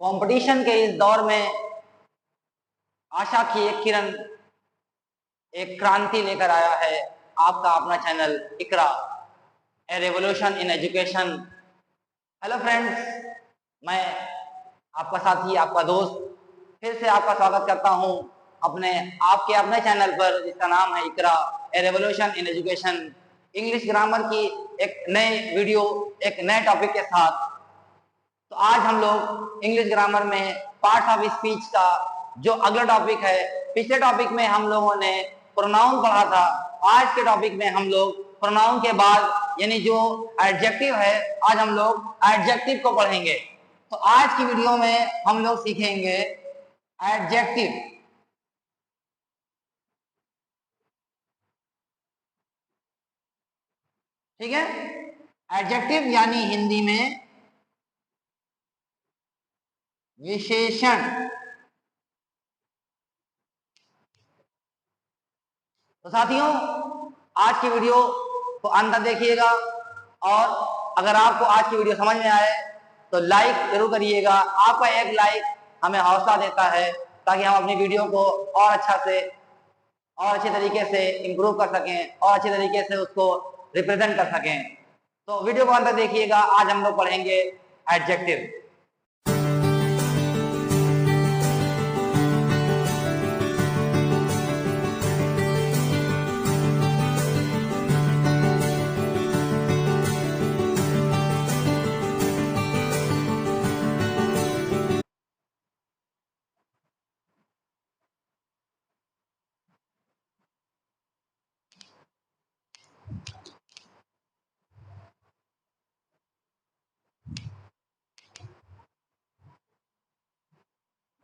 Competition के इस दौर में आशा की एक किरण, एक क्रांति लेकर आया है आपका अपना channel Iqra, a revolution in education. Hello friends, मैं आपका साथी, आपका दोस्त फिर से आपका स्वागत करता हूं आपके अपने चैनल पर, जिसका नाम है Iqra, a revolution in education. English grammar की एक नए वीडियो, एक नए टॉपिक के साथ। तो आज हम लोग इंग्लिश ग्रामर में पार्ट्स ऑफ स्पीच का जो अगला टॉपिक है, पिछले टॉपिक में हम लोगों ने प्रोनाउन पढ़ा था। आज के टॉपिक में हम लोग प्रोनाउन के बाद यानी जो एडजेक्टिव है, आज हम लोग एडजेक्टिव को पढ़ेंगे। तो आज की वीडियो में हम लोग सीखेंगे एडजेक्टिव। ठीक है, एडजेक्टिव यानी हिंदी में विशेषण। तो साथियों, आज की वीडियो को अंत तक देखिएगा, और अगर आपको आज की वीडियो समझ में आए तो लाइक जरूर करिएगा। आपका एक लाइक हमें हौसला देता है ताकि हम अपनी वीडियो को और और अच्छे तरीके से इम्प्रूव कर सकें और अच्छे तरीके से उसको रिप्रेजेंट कर सकें। तो वीडियो को अंत तक देखिएगा। आज हम लोग पढ़ेंगे एडजेक्टिव।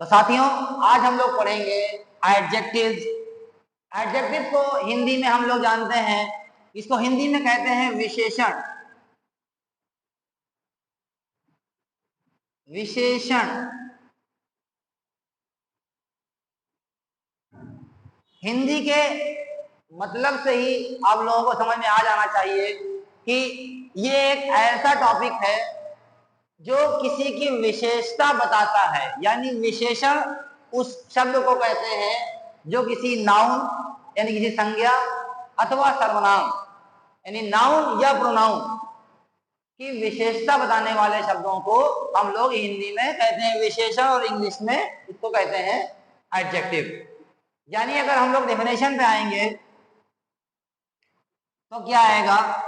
तो साथियों, आज हम लोग पढ़ेंगे एडजेक्टिव्स। एडजेक्टिव को हिंदी में हम लोग जानते हैं, इसको हिंदी में कहते हैं विशेषण। विशेषण हिंदी के मतलब से ही आप लोगों को समझ में आ जाना चाहिए कि ये एक ऐसा टॉपिक है जो किसी की विशेषता बताता है। यानी विशेषण उस शब्द को कहते हैं जो किसी नाउन यानी किसी संज्ञा अथवा सर्वनाम यानी नाउन या प्रोनाउन की विशेषता बताने वाले शब्दों को हम लोग हिंदी में कहते हैं विशेषण, और इंग्लिश में इसको कहते हैं एडजेक्टिव। यानी अगर हम लोग डेफिनेशन पे आएंगे तो क्या आएगा?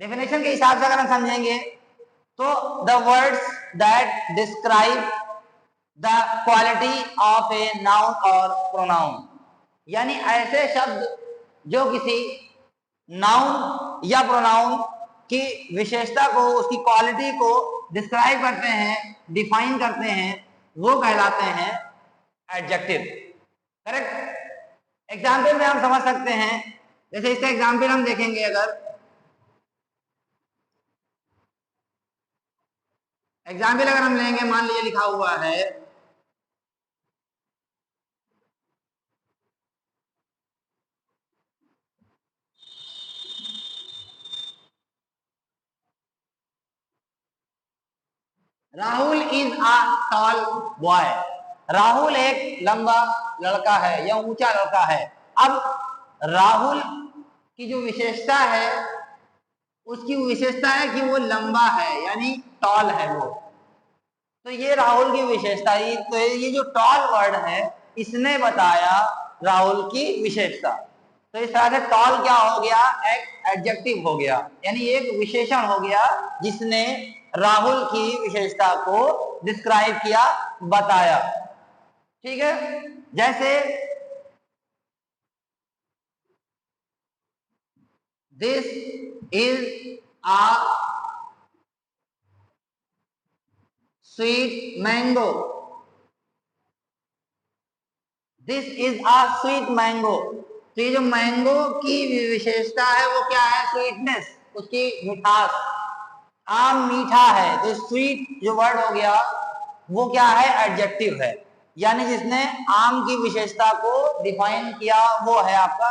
डेफिनेशन के हिसाब से अगर हम समझेंगे तो the words that describe the quality of a noun और प्रोनाउन। यानी ऐसे शब्द जो किसी नाउन या प्रोनाउन की विशेषता को, उसकी क्वालिटी को डिस्क्राइब करते हैं, डिफाइन करते हैं, वो कहलाते हैं एडजेक्टिव। करेक्ट। एग्जाम्पल में हम समझ सकते हैं, जैसे इसका एग्जाम्पल हम देखेंगे। अगर एग्जाम्पल अगर हम लेंगे, मान लीजिए लिखा हुआ है Rahul is a tall boy. Rahul एक लंबा लड़का है या ऊंचा लड़का है। अब राहुल की जो विशेषता है, उसकी विशेषता है कि वो लंबा है, यानी टॉल है वो। तो ये राहुल की विशेषता ही तो ये जो टॉल वर्ड है, इसने बताया राहुल की विशेषता। तो इस तरह से टॉल क्या हो गया, एक एडजेक्टिव हो गया, यानी एक विशेषण हो गया जिसने राहुल की विशेषता को डिस्क्राइब किया, बताया। ठीक है, जैसे this is a sweet mango, this is a sweet mango. तो ये जो मैंगो की विशेषता है वो क्या है, स्वीटनेस, उसकी मिठास। आम मीठा है, तो स्वीट जो वर्ड हो गया वो क्या है, एडजेक्टिव है, यानी जिसने आम की विशेषता को डिफाइन किया वो है आपका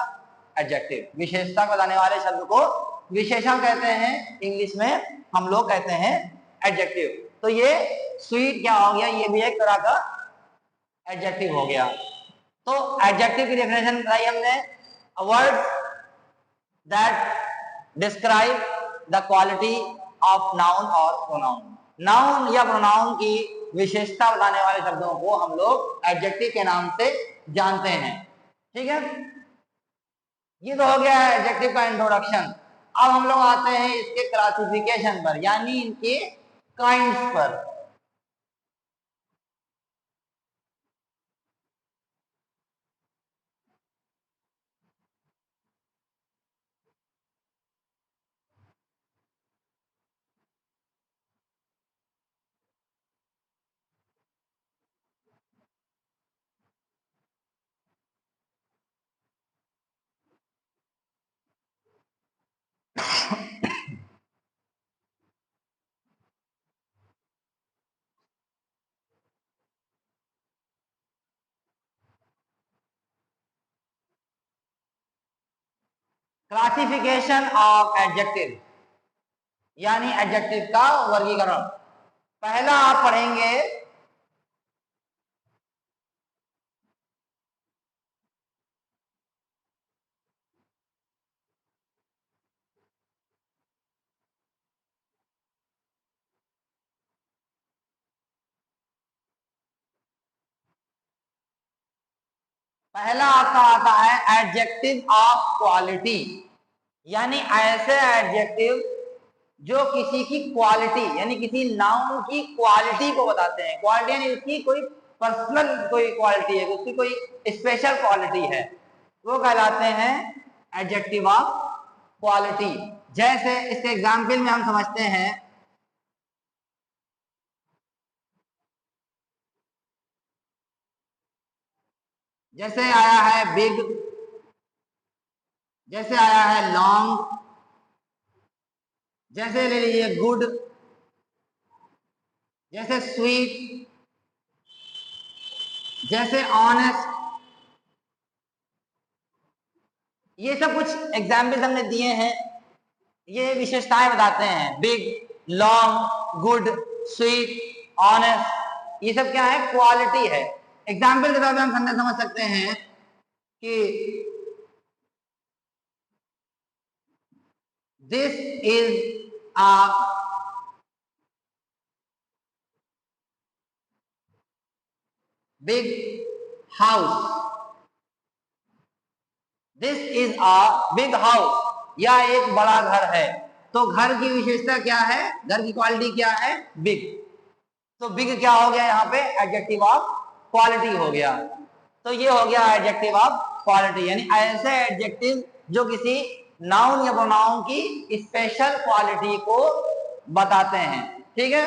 एडजेक्टिव। विशेषता को बताने वाले शब्द को विशेषण कहते हैं, इंग्लिश में हम लोग कहते हैं एडजेक्टिव। तो ये स्वीट क्या हो गया, ये भी एक तरह का एडजेक्टिव हो गया। तो एडजेक्टिव की डेफिनेशन बताई हमने, a word that describe the quality of noun और प्रोनाउन। नाउन या प्रोनाउन की विशेषता बताने वाले शब्दों को हम लोग एडजेक्टिव के नाम से जानते हैं। ठीक है, ये तो हो गया है एडजेक्टिव का इंट्रोडक्शन। अब हम लोग आते हैं इसके क्लासिफिकेशन पर, यानी इनके काइंड्स पर। क्लासिफिकेशन ऑफ एडजेक्टिव, यानी एडजेक्टिव का वर्गीकरण। पहला आप पढ़ेंगे पहला आपका आता है एडजेक्टिव ऑफ क्वालिटी, यानी ऐसे एडजेक्टिव जो किसी की क्वालिटी, यानी किसी नाउन की क्वालिटी को बताते हैं। क्वालिटी यानी उसकी कोई पर्सनल कोई क्वालिटी है, उसकी कोई स्पेशल क्वालिटी है, वो कहलाते हैं एडजेक्टिव ऑफ क्वालिटी। जैसे इसके एग्जाम्पल में हम समझते हैं, जैसे आया है बिग, जैसे आया है लॉन्ग, जैसे ले लीजिए गुड, जैसे स्वीट, जैसे ऑनेस्ट। ये सब कुछ एग्जाम्पल्स हमने दिए हैं, ये विशेषताएं बताते हैं। Big, long, good, sweet, honest, ये सब क्या है, क्वालिटी है। एग्जाम्पल के तौर पर हम समझ सकते हैं कि this is a big house, this is a big house, यह एक बड़ा घर है। तो घर की विशेषता क्या है, घर की क्वालिटी क्या है, बिग। तो बिग क्या हो गया, यहाँ पे एडजेक्टिव ऑफ क्वालिटी हो गया। तो ये हो गया एडजेक्टिव ऑफ क्वालिटी, यानी ऐसे एडजेक्टिव जो किसी नाउन या प्रोनाउन की स्पेशल क्वालिटी को बताते हैं। ठीक है,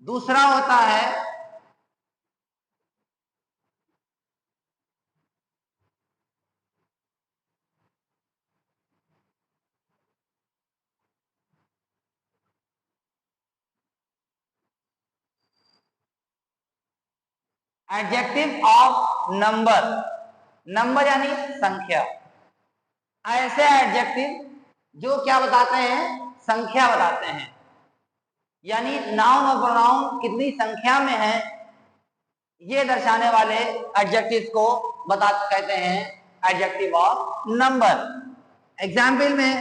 दूसरा होता है एडजेक्टिव ऑफ नंबर। नंबर यानी संख्या। ऐसे एडजेक्टिव जो क्या बताते हैं, संख्या बताते हैं, यानी नाउन और प्रोनाउन कितनी संख्या में है ये दर्शाने वाले एडजेक्टिव को कहते हैं एडजेक्टिव ऑफ नंबर। एग्जाम्पल में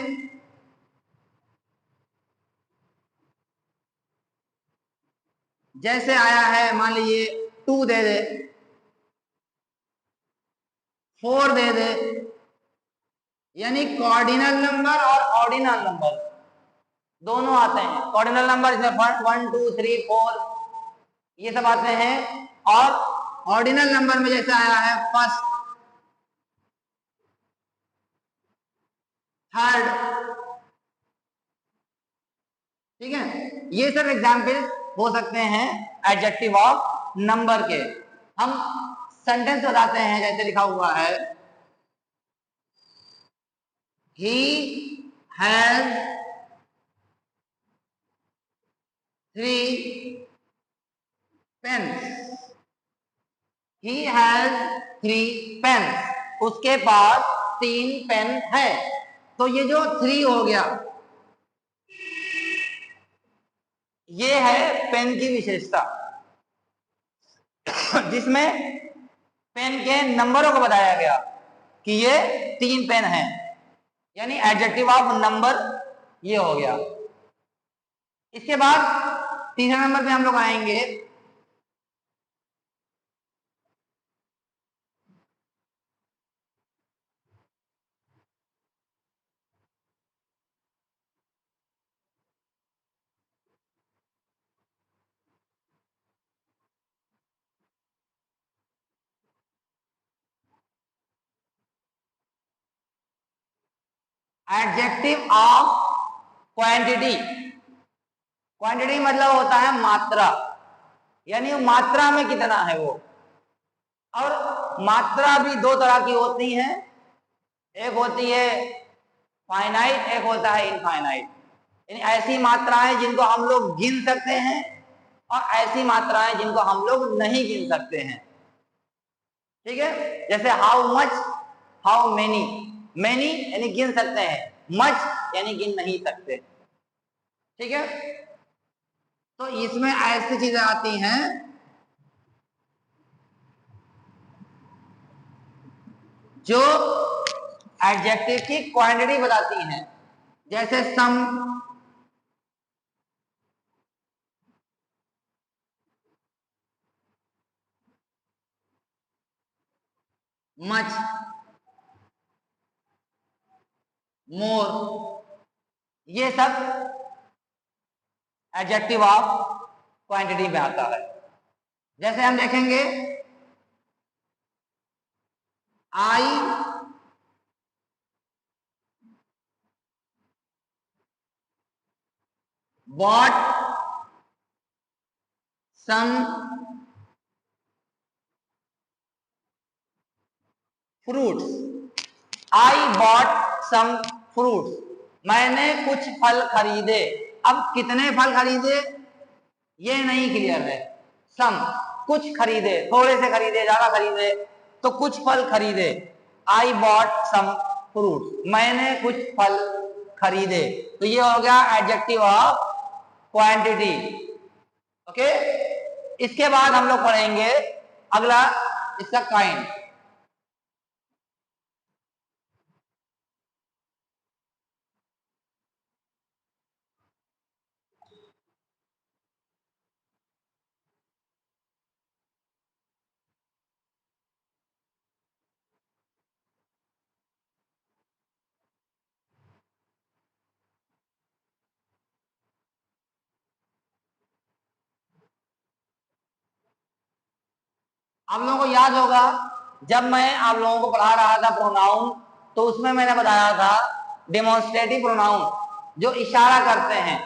जैसे आया है, मान लीजिए 2 दे दे, 4 दे दे, यानी कॉर्डिनल नंबर और ऑर्डिनल नंबर दोनों आते हैं। कॉर्डिनल नंबर इसमें 1 2 3 4 ये सब आते हैं, और ऑर्डिनल नंबर में जैसे आया है फर्स्ट, थर्ड, ठीक है। ये सब एग्जाम्पल हो सकते हैं एडजेक्टिव ऑफ नंबर के। हम सेंटेंस बताते हैं, जैसे लिखा हुआ है he has 3 pens. He has 3 pens, उसके पास 3 पेन है। तो ये जो 3 हो गया, ये है पेन की विशेषता, जिसमें पेन के नंबरों को बताया गया कि ये 3 पेन है, यानी एडजेक्टिव ऑफ नंबर ये हो गया। इसके बाद तीसरे नंबर पे हम लोग आएंगे एडजेक्टिव ऑफ क्वांटिटी। क्वांटिटी मतलब होता है मात्रा, यानी मात्रा में कितना है वो। और मात्रा भी 2 तरह की होती है, एक होती है फाइनाइट, एक होता है इनफाइनाइट। यानी ऐसी मात्राएं जिनको हम लोग गिन सकते हैं, और ऐसी मात्राएं जिनको हम लोग नहीं गिन सकते हैं, ठीक है। जैसे how much, how many. Many यानी गिन सकते हैं, मच यानी गिन नहीं सकते, ठीक है। तो इसमें ऐसी चीजें आती हैं जो एडजेक्टिव की क्वांटिटी बताती हैं, जैसे सम, मच, मोर, ये सब एडजेक्टिव ऑफ क्वांटिटी में आता है। जैसे हम देखेंगे I bought some fruits. I bought some fruits, मैंने कुछ फल खरीदे। अब कितने फल खरीदे ये नहीं क्लियर है। सम, कुछ खरीदे, थोड़े से खरीदे, ज्यादा खरीदे, तो कुछ फल खरीदे। आई बॉट सम फ्रूट्स, मैंने कुछ फल खरीदे। तो ये हो गया एडजेक्टिव ऑफ क्वांटिटी, ओके। इसके बाद हम लोग पढ़ेंगे अगला, इसका काइंड। आप लोगों को याद होगा जब मैं आप लोगों को पढ़ा रहा था प्रोनाउन, तो उसमें मैंने बताया था डेमोन्स्ट्रेटिव प्रोनाउन जो इशारा करते हैं,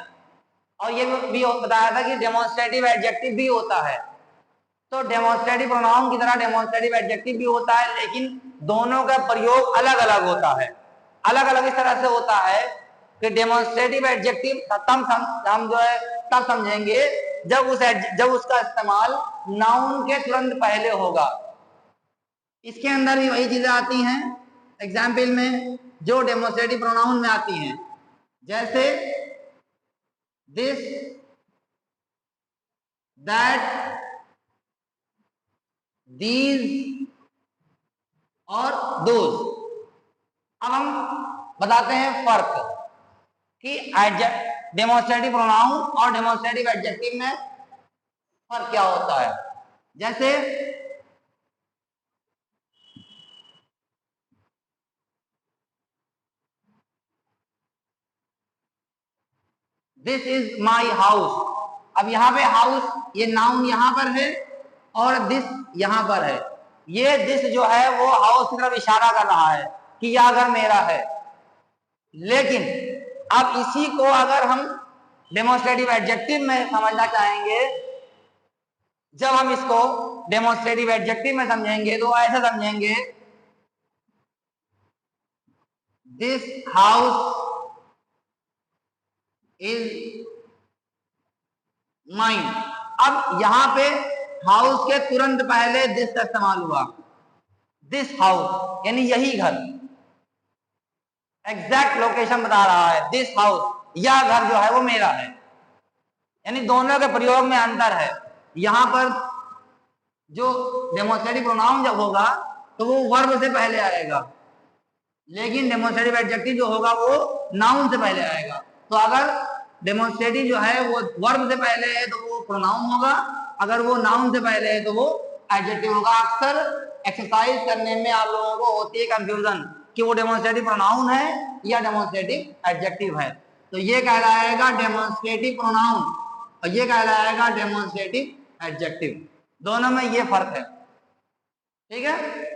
और ये भी बताया था कि डेमोन्स्ट्रेटिव एडजेक्टिव भी होता है। तो डेमोन्स्ट्रेटिव प्रोनाउन की तरह डेमोन्स्ट्रेटिव एडजेक्टिव भी होता है, लेकिन दोनों का प्रयोग अलग अलग होता है। अलग अलग इस तरह से होता है कि डेमोन्स्ट्रेटिव एडजेक्टिव हम जो है तब समझेंगे जब उसका इस्तेमाल नाउन के तुरंत पहले होगा। इसके अंदर भी वही चीजें आती हैं एग्जाम्पल में जो डेमोन्स्ट्रेटिव प्रोनाउन में आती हैं, जैसे दिस, दैट, these और दोज। अब हम बताते हैं फर्क कि डेमोन्स्ट्रेटिव प्रोनाउन और डेमोन्स्ट्रेटिव एडजेक्टिव में फर्क क्या होता है। जैसे दिस इज माई हाउस। अब यहाँ पे हाउस ये नाउन यहाँ पर है और दिस यहाँ पर है। ये दिस जो है वो हाउस की तरफ इशारा कर रहा है कि यह घर मेरा है। लेकिन अब इसी को अगर हम डेमोन्स्ट्रेटिव एडजेक्टिव में समझना चाहेंगे, जब हम इसको डेमोन्स्ट्रेटिव एडजेक्टिव में समझेंगे तो ऐसे समझेंगे, दिस हाउस इज माइन। अब यहां पे हाउस के तुरंत पहले दिस का इस्तेमाल हुआ। दिस हाउस यानी यही घर, एग्जैक्ट लोकेशन बता रहा है। दिस हाउस, यह घर जो है वो मेरा है। यानी दोनों के प्रयोग में अंतर है। यहां पर जो डेमोन्स्ट्रेटिव प्रोनाउन जब होगा तो वो वर्ब से पहले आएगा, लेकिन डेमोन्स्ट्रेटिव एडजेक्टिव जो होगा वो नाउन से पहले आएगा। तो अगर डेमोन्स्ट्रेटिव जो है वो वर्ब से पहले है तो वो प्रोनाउन होगा, अगर वो नाउन से पहले है तो वो एडजेक्टिव होगा। अक्सर एक्सरसाइज करने में आप लोगों को होती है कंफ्यूजन कि वो डेमोन्स्ट्रेटिव प्रोनाउन है या डेमोन्स्ट्रेटिव एडजेक्टिव है। तो ये कहलाएगा डेमोन्स्ट्रेटिव प्रोनाउन और ये कहलाएगा डेमोन्स्ट्रेटिव एडजेक्टिव। दोनों में ये फर्क है, ठीक है।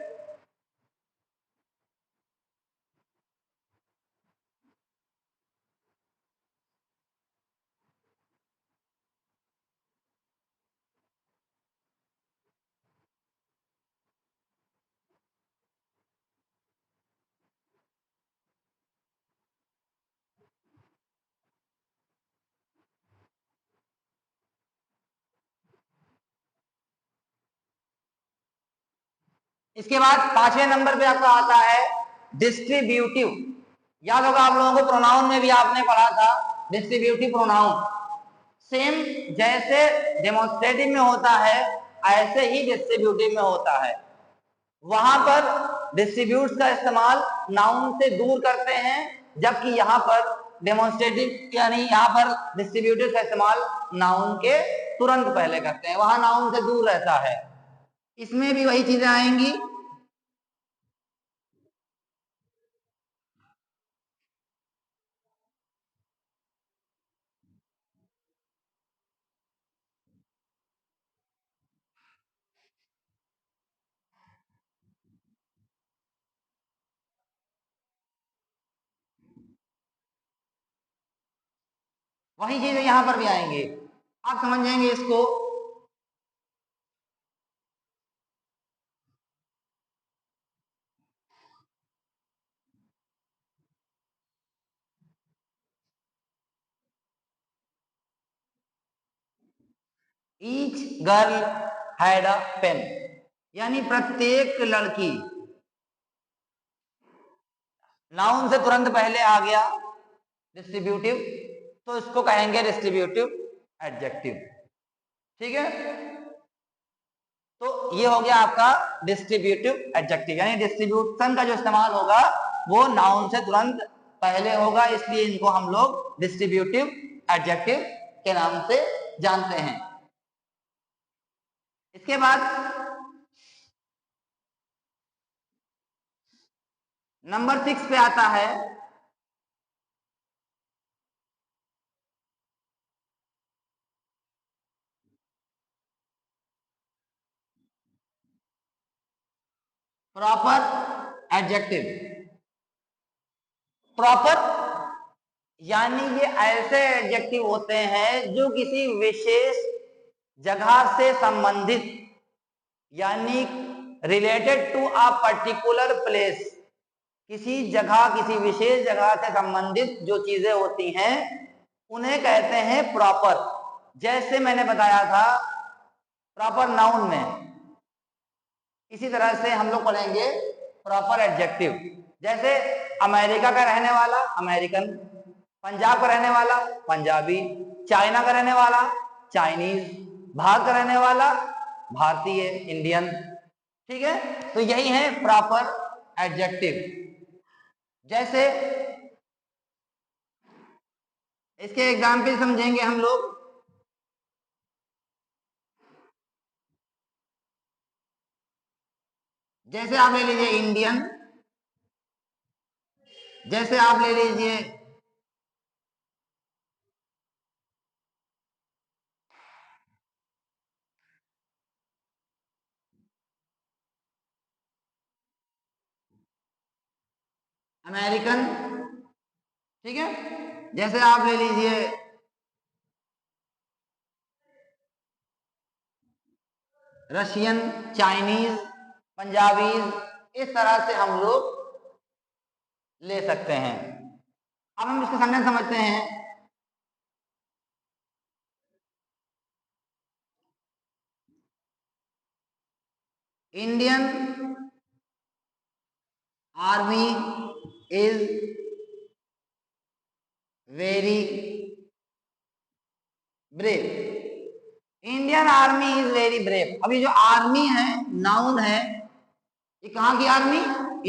इसके बाद 5वें नंबर पे आपका आता है डिस्ट्रीब्यूटिव। याद होगा आप लोगों को प्रोनाउन में भी आपने पढ़ा था डिस्ट्रीब्यूटिव प्रोनाउन। सेम जैसे डेमोन्स्ट्रेटिव में होता है ऐसे ही डिस्ट्रीब्यूटिव में होता है। वहां पर डिस्ट्रीब्यूट्स का इस्तेमाल नाउन से दूर करते हैं, जबकि यहाँ पर डेमोन्स्ट्रेटिव यानी यहाँ पर डिस्ट्रीब्यूटिव का इस्तेमाल नाउन के तुरंत पहले करते हैं, वहां नाउन से दूर रहता है। इसमें भी वही चीजें आएंगी। वही चीजें यहां पर भी आएंगे, आप समझ जाएंगे इसको। Each girl had a pen, यानी प्रत्येक लड़की, नाउन से तुरंत पहले आ गया डिस्ट्रीब्यूटिव, तो इसको कहेंगे डिस्ट्रीब्यूटिव एडजेक्टिव, ठीक है। तो ये हो गया आपका डिस्ट्रीब्यूटिव एडजेक्टिव, यानी डिस्ट्रीब्यूशन का जो इस्तेमाल होगा वो नाउन से तुरंत पहले होगा, इसलिए इनको हम लोग डिस्ट्रीब्यूटिव एडजेक्टिव के नाम से जानते हैं। इसके बाद नंबर 6 पे आता है प्रॉपर एडजेक्टिव। प्रॉपर यानी ये ऐसे एडजेक्टिव होते हैं जो किसी विशेष जगह से संबंधित, यानी related to a particular place, किसी जगह किसी विशेष जगह से संबंधित जो चीजें होती हैं उन्हें कहते हैं प्रॉपर। जैसे मैंने बताया था प्रॉपर नाउन में, इसी तरह से हम लोग पढ़ेंगे प्रॉपर एडजेक्टिव। जैसे अमेरिका का रहने वाला अमेरिकन, पंजाब का रहने वाला पंजाबी, चाइना का रहने वाला चाइनीज, भारत का रहने वाला भारतीय इंडियन, ठीक है। तो यही है प्रॉपर एडजेक्टिव। जैसे इसके एग्जाम्पल समझेंगे हम लोग। जैसे आप ले लीजिए इंडियन, जैसे आप ले लीजिए अमेरिकन, ठीक है। जैसे आप ले लीजिए रशियन, चाइनीज, पंजाबीज, इस तरह से हम लोग ले सकते हैं। अब हम इसके सेंटेंस समझते हैं। Indian army is very brave. Indian army is very brave. अब ये जो आर्मी है नाउन है, ये कहां की आर्मी?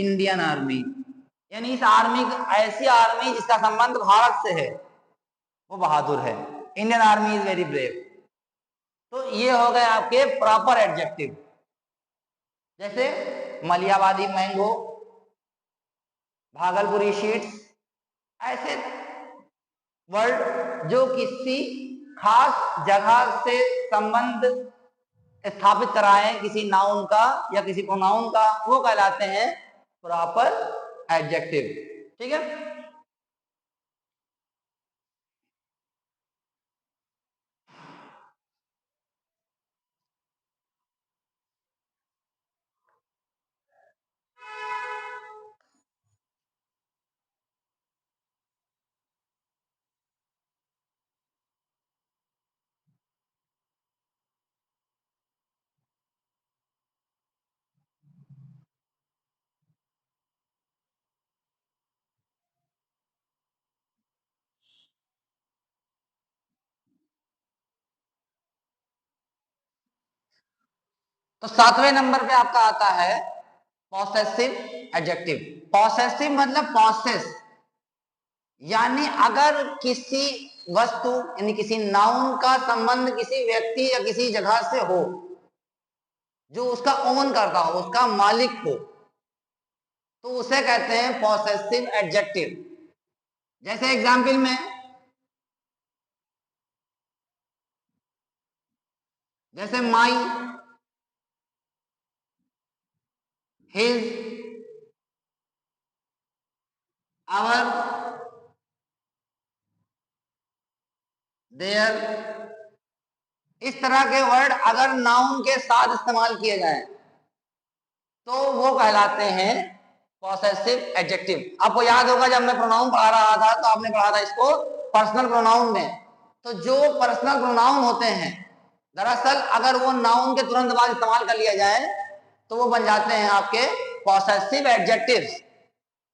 Indian army. यानी इस आर्मी, ऐसी आर्मी जिसका संबंध भारत से है, वो बहादुर है। Indian army is very brave. तो ये हो गए आपके प्रॉपर एडजेक्टिव। जैसे मलियाबादी मैंगो, भागलपुरी शीट्स, ऐसे वर्ड जो किसी खास जगह से संबंध स्थापित कराएं किसी नाउन का या किसी प्रोनाउन का, वो कहलाते हैं प्रॉपर एडजेक्टिव। ठीक है। तो 7वें नंबर पे आपका आता है पॉसेसिव एडजेक्टिव। पॉसेसिव मतलब पॉसेस, यानी अगर किसी वस्तु यानी किसी नाउन का संबंध किसी व्यक्ति या किसी जगह से हो, जो उसका ओन करता हो, उसका मालिक हो, तो उसे कहते हैं पॉसेसिव एडजेक्टिव। जैसे एग्जाम्पल में, जैसे माई, हिज, आवर, देयर, इस तरह के वर्ड अगर नाउन के साथ इस्तेमाल किए जाएं तो वो कहलाते हैं पॉसेसिव एडजेक्टिव। आपको याद होगा जब मैं प्रोनाउन पढ़ा रहा था तो आपने पढ़ा था इसको पर्सनल प्रोनाउन में। तो जो पर्सनल प्रोनाउन होते हैं, दरअसल अगर वो नाउन के तुरंत बाद इस्तेमाल कर लिया जाए तो वो बन जाते हैं आपके पॉसेसिव एडजेक्टिव्स।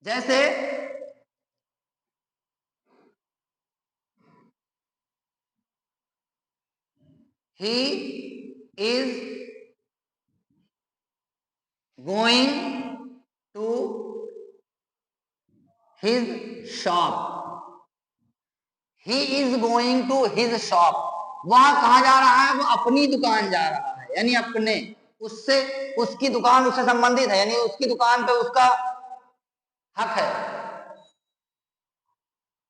जैसे he is going to his shop. He is going to his shop. वहां कहा जा रहा है? वो अपनी दुकान जा रहा है, यानी अपने, उससे, उसकी दुकान उससे संबंधित है, यानी उसकी दुकान पे उसका हक है।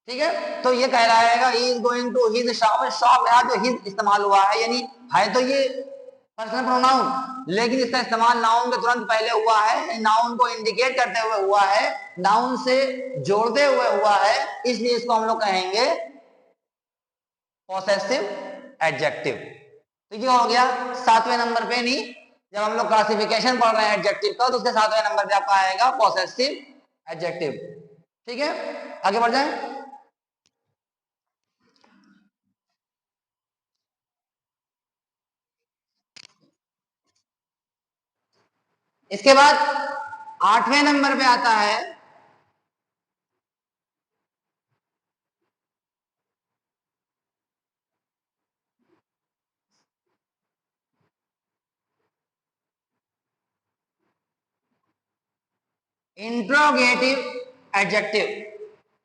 ठीक है। तो ये कहलाएगा he is going to his shop. Shop यहाँ जो हिज इस्तेमाल हुआ है, यानी है तो ये पर्सनल प्रोनाउन, लेकिन इसका इस्तेमाल नाउन के तुरंत पहले हुआ है, नाउन को इंडिकेट करते हुए हुआ है, नाउन से जोड़ते हुए हुआ है, इसलिए इसको हम लोग कहेंगे पॉसेसिव एडजेक्टिव। तो ये हो गया 7वें नंबर पे। नहीं, जब हम लोग क्लासिफिकेशन पढ़ रहे हैं एडजेक्टिव का, तो उसके 7वें नंबर पे आपका आएगा पॉसेसिव एडजेक्टिव। ठीक है, आगे बढ़ जाए। इसके बाद 8वें नंबर पे आता है इंट्रोगेटिव एडजेक्टिव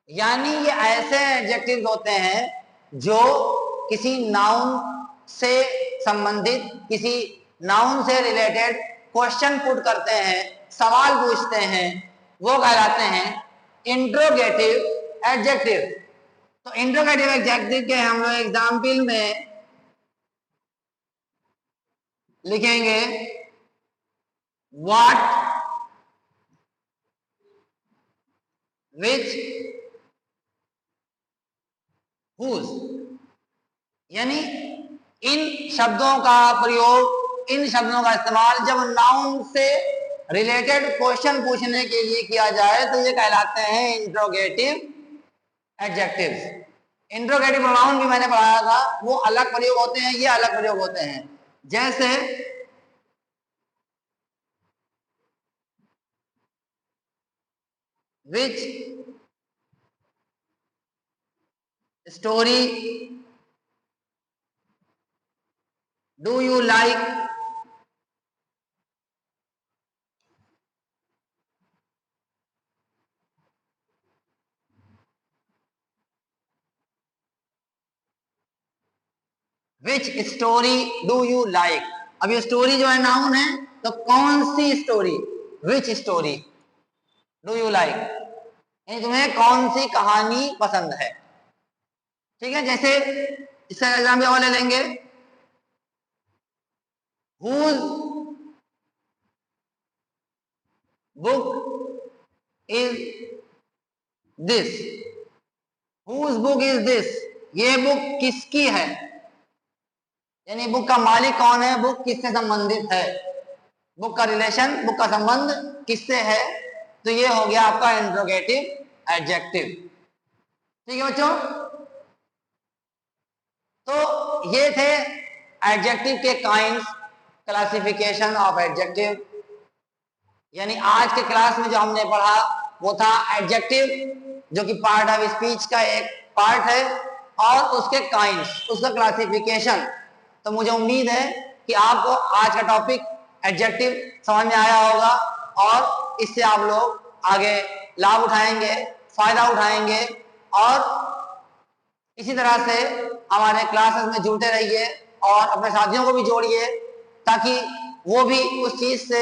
यानी ये ऐसे एडजेक्टिव होते हैं जो किसी नाउन से संबंधित, किसी नाउन से रिलेटेड क्वेश्चन पुट करते हैं, सवाल पूछते हैं, वो कहलाते हैं इंट्रोगेटिव एडजेक्टिव। तो इंट्रोगेटिव एडजेक्टिव के हम लोग एग्जाम्पल में लिखेंगे व्हाट, विच, हुज। यानी इन शब्दों का प्रयोग, इन शब्दों का इस्तेमाल जब नाउन से रिलेटेड क्वेश्चन पूछने के लिए किया जाए तो ये कहलाते हैं इंट्रोगेटिव एडजेक्टिव्स। इंट्रोगेटिव प्रोनाउन भी मैंने पढ़ाया था, वो अलग प्रयोग होते हैं, ये अलग प्रयोग होते हैं। जैसे which story do you like, which story do you like. अब ये स्टोरी जो है नाउन है, तो कौन सी story, which story do you like, यानी तुम्हें कौन सी कहानी पसंद है। ठीक है, जैसे इसका एग्जाम्पल और ले लेंगे, whose book is this, whose book is this, ये बुक किसकी है, यानी बुक का मालिक कौन है, बुक किससे संबंधित है, बुक का रिलेशन, बुक का संबंध किससे है। तो ये हो गया आपका इंट्रोगेटिव एडजेक्टिव। ठीक है बच्चों, तो ये थे एडजेक्टिव के काइंड्स, क्लासिफिकेशन ऑफ एडजेक्टिव। यानी आज के क्लास में जो हमने पढ़ा वो था एडजेक्टिव, जो कि पार्ट ऑफ स्पीच का एक पार्ट है, और उसके काइंड्स, उसका क्लासिफिकेशन। तो मुझे उम्मीद है कि आपको आज का टॉपिक एडजेक्टिव समझ में आया होगा, और इससे आप लोग आगे लाभ उठाएंगे, फायदा उठाएंगे, और इसी तरह से हमारे क्लासेस में जुड़ते रहिए और अपने साथियों को भी जोड़िए, ताकि वो भी उस चीज से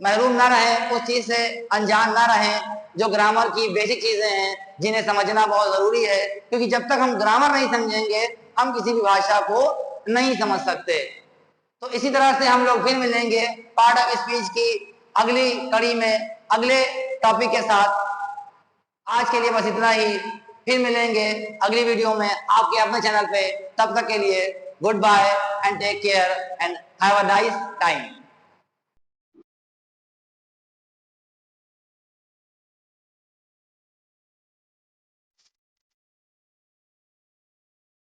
महरूम ना रहें, उस चीज से अनजान ना रहें, जो ग्रामर की बेसिक चीजें हैं जिन्हें समझना बहुत जरूरी है। क्योंकि जब तक हम ग्रामर नहीं समझेंगे हम किसी भी भाषा को नहीं समझ सकते। तो इसी तरह से हम लोग फिर मिलेंगे पार्ट ऑफ स्पीच की अगली कड़ी में अगले टॉपिक के साथ। आज के लिए बस इतना ही, फिर मिलेंगे अगली वीडियो में आपके अपने चैनल पे। तब तक के लिए goodbye and take care and have a nice time.